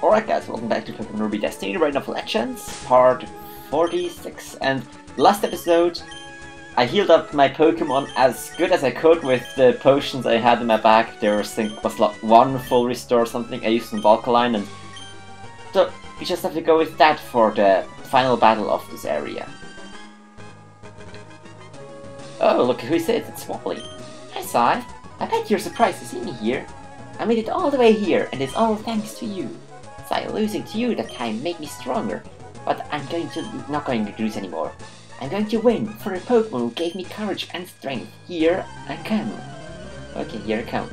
Alright guys, welcome back to Pokemon Ruby Destiny, Right of Legends, part 46, and last episode I healed up my Pokemon as good as I could with the potions I had in my bag. There was, I think, was like one full restore or something. I used some Volcaline, and so we just have to go with that for the final battle of this area. Oh, look who it is, it's Wally. Hi Sai, I bet you're surprised to see me here. I made it all the way here, and it's all thanks to you. Sai, losing to you that time made me stronger, but I'm not going to lose anymore. I'm going to win for a Pokemon who gave me courage and strength. Here I come. Okay, here I come.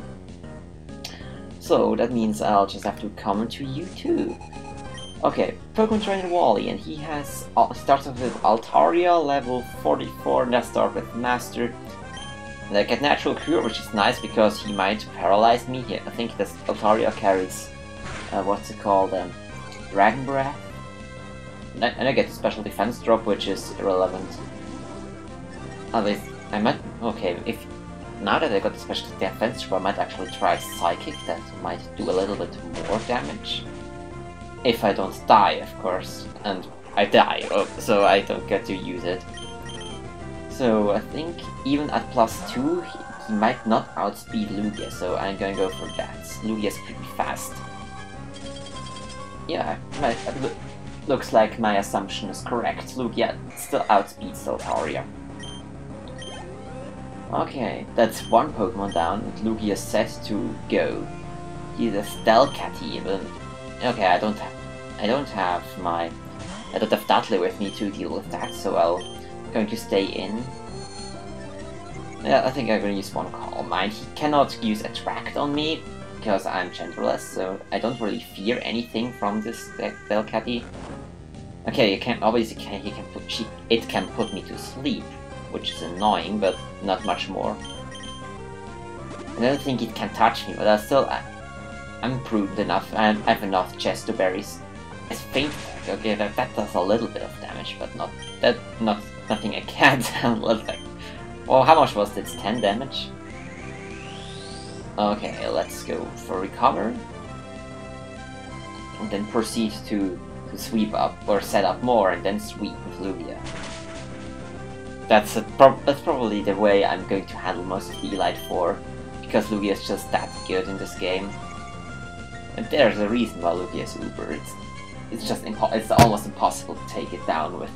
So that means I'll just have to come to you too. Okay, Pokemon Trainer Wally, and he has starts off with Altaria, level 44, and that starts with Master. And I get Natural Cure, which is nice because he might paralyze me. Yeah, I think this Altaria carries what's it called? Dragon Breath. And I get a special defense drop, which is irrelevant. At least I might. Okay, if now that I got the special defense drop, I might actually try Psychic. That might do a little bit more damage. If I don't die, of course, and I die, so I don't get to use it. So I think even at +2, he might not outspeed Lugia, so I'm gonna go for that. Lugia's pretty fast. Yeah, looks like my assumption is correct. Lugia still outspeeds Altaria. Okay, that's one Pokemon down, and Lugia is set to go. He's a Delcatty, but okay, I don't have Dudley with me to deal with that, so I'm going to stay in. Yeah, I think I'm going to use one Calm Mind. He cannot use Attract on me because I'm genderless, so I don't really fear anything from this Delcatty. Okay, it can put me to sleep, which is annoying, but not much more. I don't think it can touch me, but I'm prudent enough. I have enough Chesto Berries. It's faint attack. Okay, that does a little bit of damage, but nothing I can't handle. Well, how much was this? 10 damage? Okay, let's go for Recover. And then proceed to sweep up, or set up more, and then sweep with Lugia. That's probably the way I'm going to handle most of the Elite Four, because Lugia is just that good in this game. And there's a reason why Lugia is Uber. It's almost impossible to take it down with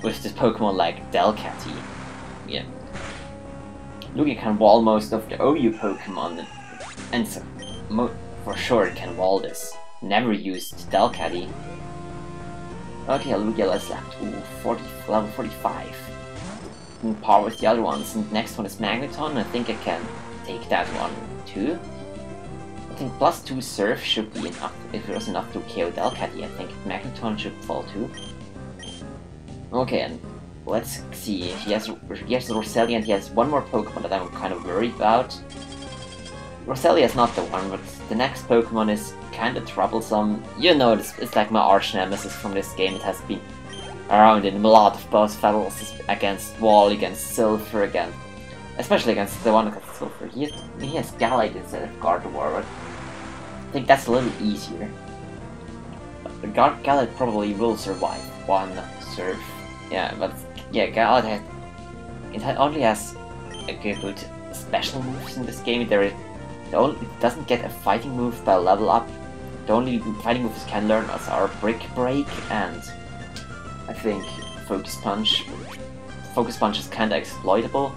this Pokemon like Delcatty. Yeah. Lugia can wall most of the OU Pokemon, and so for sure it can wall this. Never used Delcatty. Okay, Lugia is left to level 45. In par with the other ones. And next one is Magneton. I think I can take that one too. I think +2 Surf should be enough. If it was enough to KO Delcatty, I think Magneton should fall too. Okay, and let's see. He has Roselia, and he has one more Pokemon that I'm kind of worried about. Roselia is not the one, but the next Pokemon is kind of troublesome. You know, it's like my arch nemesis from this game. It has been around in a lot of boss battles against Wall, against Silpher, again. Especially against the one against Silpher. He has Gallade instead of Gardevoir, but I think that's a little easier. But Gallade probably will survive one Surf. Yeah, but yeah, Gallade only has good special moves in this game. It doesn't get a fighting move by level up. The only fighting moves it can learn are Brick Break and I think Focus Punch. Focus Punch is kinda exploitable.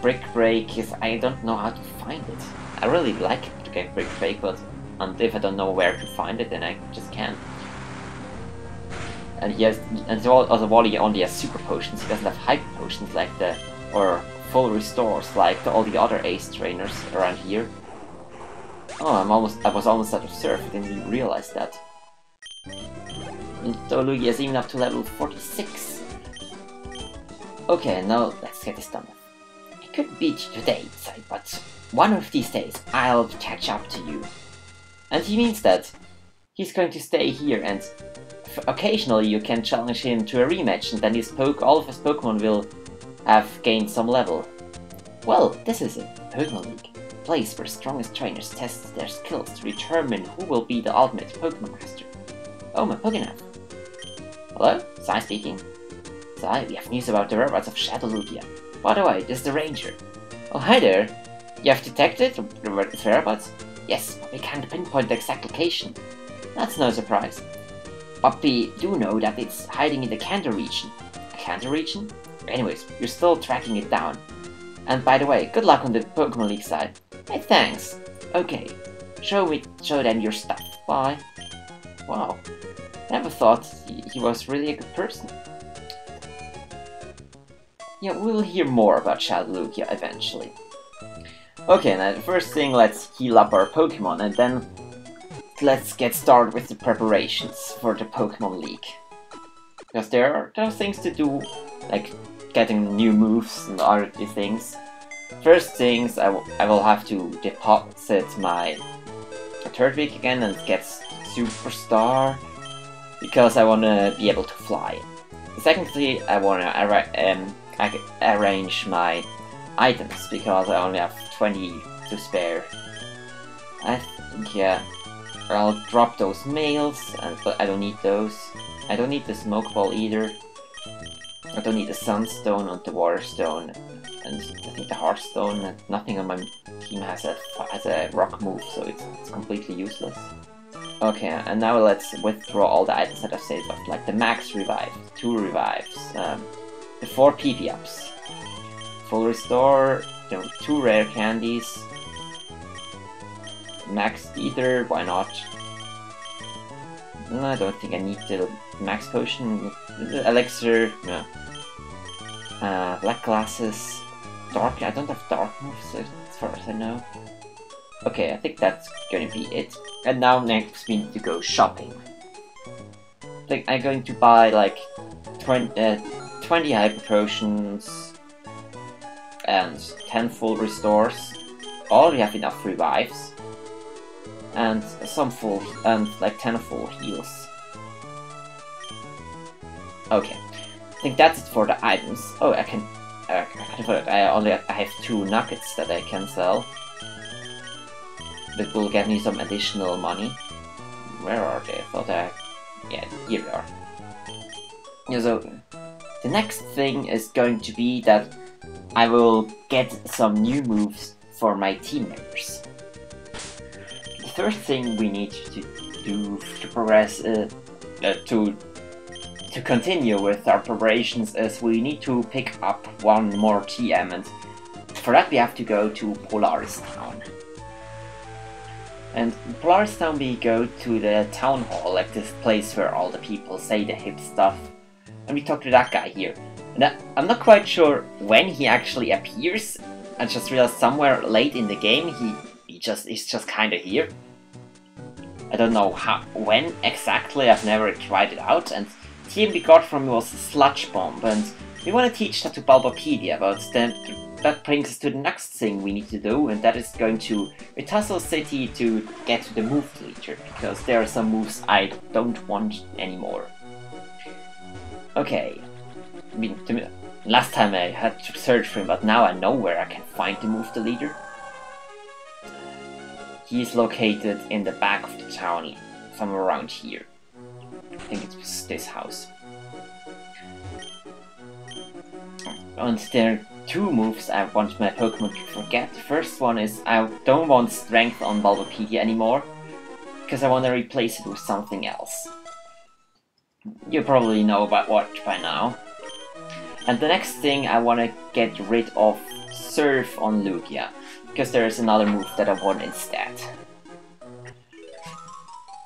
Brick Break is, I don't know how to find it. I really like to get Brick Break, but if I don't know where to find it, then I just can't. And also Wally only has Super Potions. He doesn't have Hyper Potions or Full Restores like all the other Ace trainers around here. Oh, I was almost out of Surf. I didn't even realize that. And so Lugia is even up to level 46. Okay, now let's get this done with. I could beat you today, but one of these days I'll catch up to you. And he means that he's going to stay here, and occasionally you can challenge him to a rematch, and then all of his Pokemon will have gained some level. Well, this is a Pokemon League. place where strongest trainers test their skills to determine who will be the ultimate Pokemon Master. Oh, my Pokénav. Hello? Sai speaking. Sai, we have news about the whereabouts of Shadow Lugia. By the way, this is the Ranger. Oh, hi there. You have detected its whereabouts? Yes, but we can't pinpoint the exact location. That's no surprise. But we do know that it's hiding in the Kanto region. The Kanto region? Anyways, we're still tracking it down. And by the way, good luck on the Pokemon League side. Hey, thanks. Okay, show them your stuff. Bye. Wow, never thought he was really a good person. Yeah, we'll hear more about Shadow Lugia eventually. Okay, now the first thing, let's heal up our Pokemon, and then let's get started with the preparations for the Pokemon League. Because there are things to do, like getting new moves and other things. First things, I will have to deposit my third week again and get Superstar, because I want to be able to fly. Secondly, I want to arrange my items, because I only have 20 to spare. I think, yeah, I'll drop those mails, but I don't need those. I don't need the Smoke Ball either. I don't need the Sunstone and the Water Stone, and I think the Heartstone. Nothing on my team has a rock move, so it's completely useless. Okay, and now let's withdraw all the items that I've saved up, like the Max Revive, 2 Revives, the 4 PP ups, Full Restore, 2 Rare Candies, Max Ether, why not? No, I don't think I need the Max Potion, Elixir, no. Black Glasses, Dark, I don't have Dark moves as far as I know. Okay, I think that's gonna be it. And now next we need to go shopping. I think I'm going to buy like 20 Hyper Potions and 10 Full Restores. Already have enough Revives. And some full, and like 10 full heals. Okay, I think that's it for the items. Oh, I have 2 nuggets that I can sell. That will get me some additional money. Where are they? I thought yeah, here they are. Yeah, so the next thing is going to be that I will get some new moves for my team members. The third thing we need to do to progress, to continue with our preparations, is we need to pick up 1 more TM, and for that we have to go to Polaris Town. And in Polaris Town we go to the town hall, like this place where all the people say the hip stuff, and we talk to that guy here. And I'm not quite sure when he actually appears. I just realized somewhere late in the game he's just kinda here. I don't know when exactly, I've never tried it out, and the TM we got from him was a Sludge Bomb, and we want to teach that to Bulbapedia, but that brings us to the next thing we need to do, and that is going to Ritussel City to get to the move deleter, because there are some moves I don't want anymore. Okay, I mean, last time I had to search for him, but now I know where I can find the move deleter. He is located in the back of the town, somewhere around here. I think it's this house. And there are 2 moves I want my Pokemon to forget. The first one is I don't want Strength on Bulbapedia anymore, because I want to replace it with something else. You probably know about what by now. And the next thing, I want to get rid of Surf on Lugia, because there is another move that I want instead.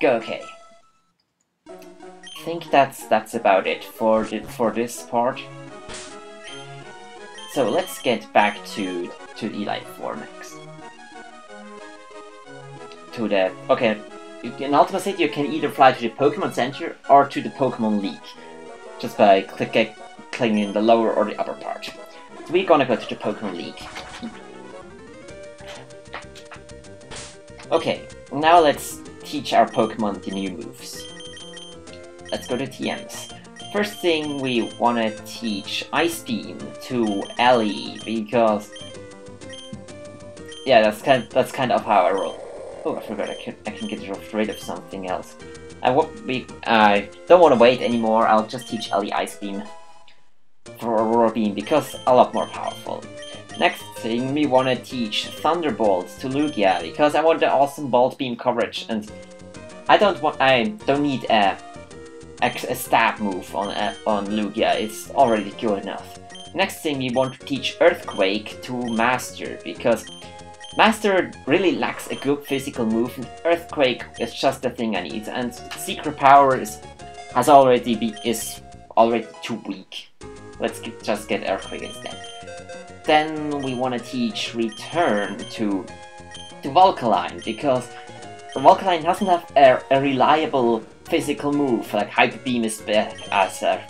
Okay. I think that's about it for this part. So let's get back to the Elite Four next. Okay, in Ultima City you can either fly to the Pokemon Center or to the Pokemon League, just by clicking in the lower or the upper part. So we're gonna go to the Pokemon League. Okay, now let's teach our Pokemon the new moves. Let's go to TMs. First thing, we want to teach Ice Beam to Ellie, because yeah, that's kind of how I roll. Oh, I forgot I can get rid of something else. I don't want to wait anymore. I'll just teach Ellie Ice Beam for Aurora Beam because a lot more powerful. Next thing, we want to teach Thunderbolt to Lugia because I want the awesome Bolt Beam coverage, and I don't need a stab move on Lugia. It's already good enough. Next thing, we want to teach Earthquake to Master because Master really lacks a good physical move, and Earthquake is just the thing I need. And Secret Power is already too weak. Let's just get Earthquake instead. Then we want to teach Return to Volcaline because Volcaline doesn't have a reliable physical move. Like Hyper Beam is as a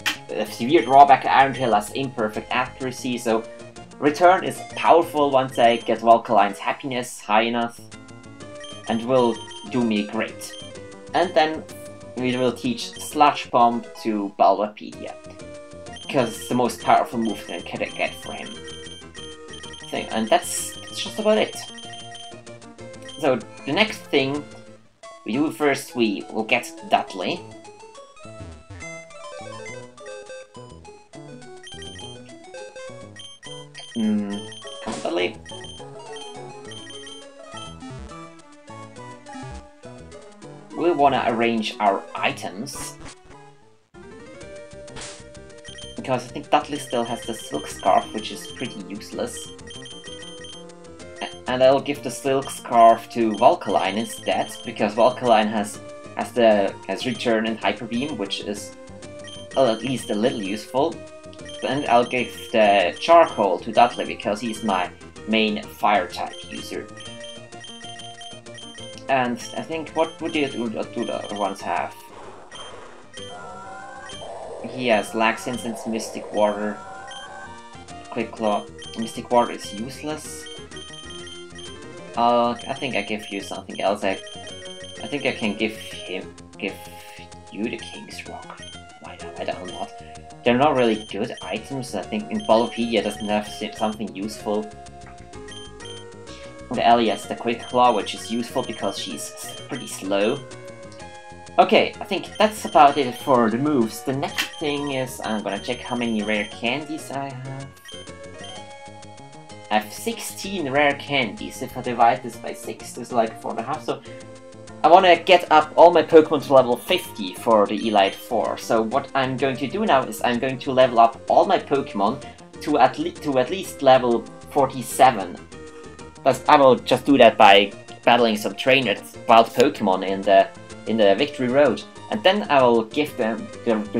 severe drawback, Iron Tail has imperfect accuracy, so Return is powerful once I get Volcaline's happiness high enough, and will do me great. And then we will teach Sludge Bomb to Bulbapedia, because it's the most powerful move that I can get for him. And that's just about it. So the next thing we do first, we will get Dudley. Come on, Dudley. We want to arrange our items, because I think Dudley still has the Silk Scarf, which is pretty useless. And I'll give the Silk Scarf to Volcaline instead, because Volcaline has Return and Hyper Beam, which is at least a little useful. And I'll give the Charcoal to Dudley, because he's my main Fire type user. And I think, what would the other ones have? He has Laxins and Mystic Water. Quick Claw. Mystic Water is useless. I think I give you something else. I think I can give you the King's Rock. Why the hell not? They're not really good items. I think in Bulbapedia doesn't have something useful. The Ellie has the Quick Claw, which is useful because she's pretty slow. Okay, I think that's about it for the moves. The next thing is I'm gonna check how many rare candies I have. I have 16 rare candies. If I divide this by 6, there's like 4.5, so I want to get up all my Pokemon to level 50 for the Elite Four. So what I'm going to do now is I'm going to level up all my Pokemon to at least level 47. But I will just do that by battling some trainers, wild Pokemon in the Victory Road, and then I will give them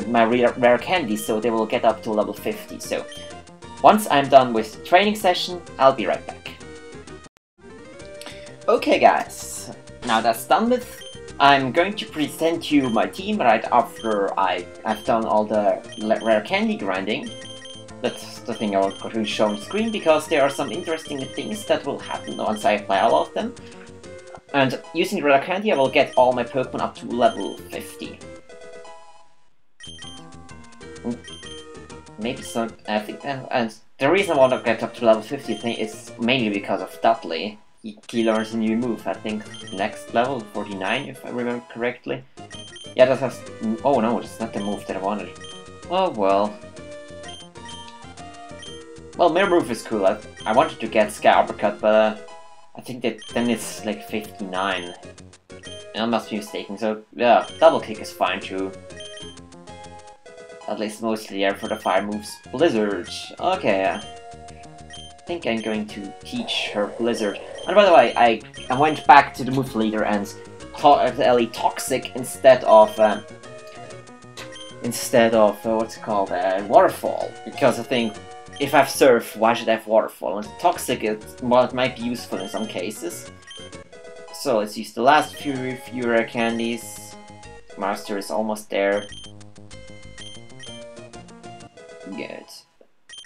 my rare candies, so they will get up to level 50. So once I'm done with the training session, I'll be right back. Okay guys, now that's done with, I'm going to present you my team right after I've done all the rare candy grinding. That's the thing I want to show on screen, because there are some interesting things that will happen once I apply all of them. And using rare candy, I will get all my Pokemon up to level 50. Maybe some, I think, and the reason I want to get up to level 50 is mainly because of Dudley. He learns a new move, I think next level, 49 if I remember correctly. Yeah, that has, oh no, it's not the move that I wanted. Oh well. Well, Mirror Move is cool. I wanted to get Sky Uppercut, but I think that then it's like 59. I must be mistaken, so yeah, Double Kick is fine too. At least mostly there for the fire moves. Blizzard. Okay, I think I'm going to teach her Blizzard. And by the way, I went back to the move leader and taught Ellie Toxic instead of what's it called, Waterfall, because I think if I have Surf, why should I have Waterfall? And Toxic is, well, it might be useful in some cases. So let's use the last few rare candies. Master is almost there. Good.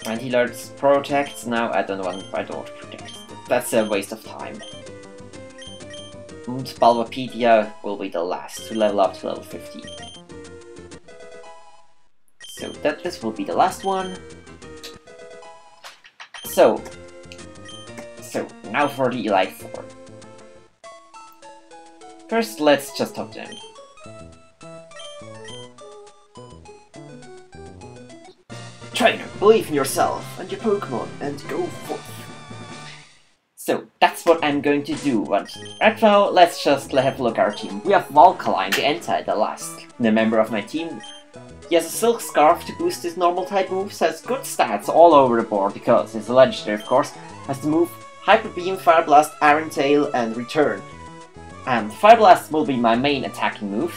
And he learns Protect. Now I don't want to protect. That's a waste of time. And Bulbapedia will be the last to level up to level 50. So this will be the last one. So So, now for the Elite Four. First, let's just talk to them. Trainer, believe in yourself and your Pokemon and go forth. So, that's what I'm going to do, but right now, let's just have a look at our team. We have Valkaline, the member of my team. He has a Silk Scarf to boost his normal type moves, has good stats all over the board because he's a legendary of course, has the move Hyper Beam, Fire Blast, Iron Tail and Return. And Fire Blast will be my main attacking move,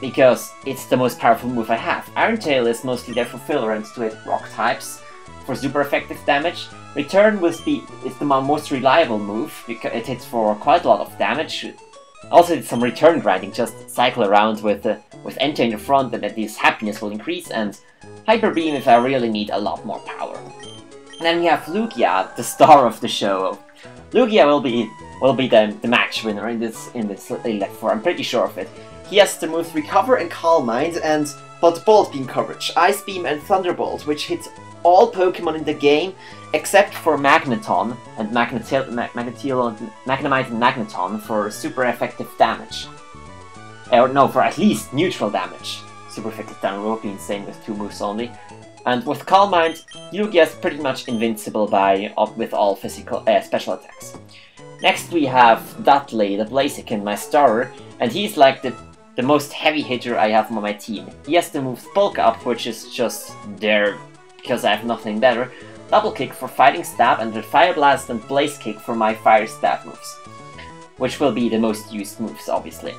because it's the most powerful move I have. Iron Tail is mostly there for filler and to hit rock types for super effective damage. Return is the most reliable move, because it hits for quite a lot of damage. Also did some return grinding, just cycle around with Enter in the front and then this happiness will increase, and Hyper Beam if I really need a lot more power. And then we have Lugia, the star of the show. Lugia will be the match winner in this Elite Four, I'm pretty sure of it. He has the moves Recover and Calm Mind, but Bolt Beam coverage, Ice Beam and Thunderbolt, which hits all Pokemon in the game except for Magneton and Magnemite and Magneton for super effective damage. Or no, for at least neutral damage. Super effective damage will be insane with 2 moves only. And with Calm Mind, Lugia is pretty much invincible with all physical special attacks. Next we have Dudley, the Blaziken, my starter, and he's like the most heavy hitter I have on my team. He has the move Bulk Up, which is just there because I have nothing better. Double Kick for Fighting Stab, and the Fire Blast and Blaze Kick for my Fire Stab moves, which will be the most used moves, obviously.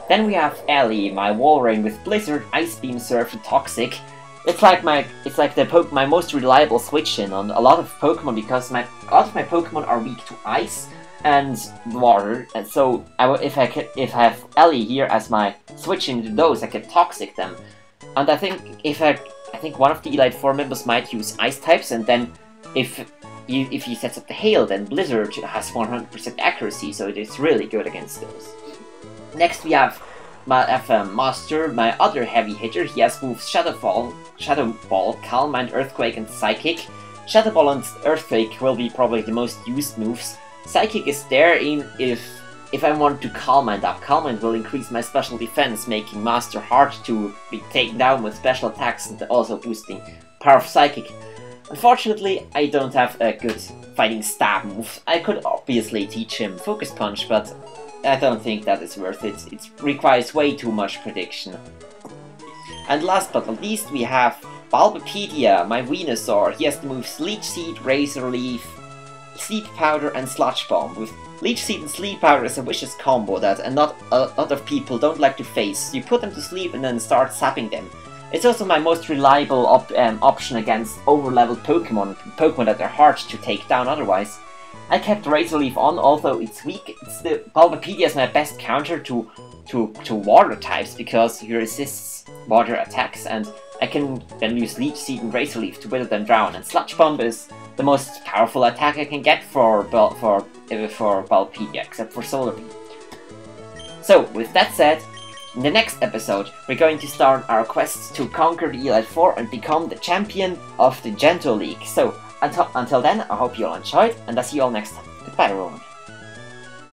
Then we have Ellie, my Walrein with Blizzard, Ice Beam, Surf, and Toxic. It's like my most reliable switch-in on a lot of Pokemon because a lot of my Pokemon are weak to Ice and Water, and so if I have Ellie here as my switch-in to those, I can Toxic them. And I think one of the Elite Four members might use Ice types, and then if he sets up the Hail, then Blizzard has 100% accuracy, so it is really good against those. Next we have Master, my other heavy hitter. He has moves Shadow Ball, Calm Mind, Earthquake, and Psychic. Shadow Ball and Earthquake will be probably the most used moves. Psychic is there if I want to Calm Mind up. Calm Mind will increase my special defense, making Master hard to be taken down with special attacks and also boosting power of Psychic. Unfortunately, I don't have a good fighting stab move. I could obviously teach him Focus Punch, but I don't think that is worth it. It requires way too much prediction. And last but not least, we have Bulbapedia, my Venusaur. He has the moves Leech Seed, Razor Leaf, Sleep Powder, and Sludge Bomb. With Leech Seed and Sleep Powder is a vicious combo that a lot of people don't like to face. You put them to sleep and then start sapping them. It's also my most reliable option against over-leveled Pokemon that are hard to take down otherwise. I kept Razor Leaf on, although it's weak. Bulbapedia is my best counter to water types because he resists water attacks, and I can then use Leech Seed and Razor Leaf to wither them down. And Sludge Bomb is the most powerful attack I can get for Bulbapedia, except for Solar Beam. So, with that said, in the next episode, we're going to start our quest to conquer the Elite Four and become the champion of the Johto League. So, until then, I hope you all enjoyed, and I'll see you all next time. Goodbye, everyone.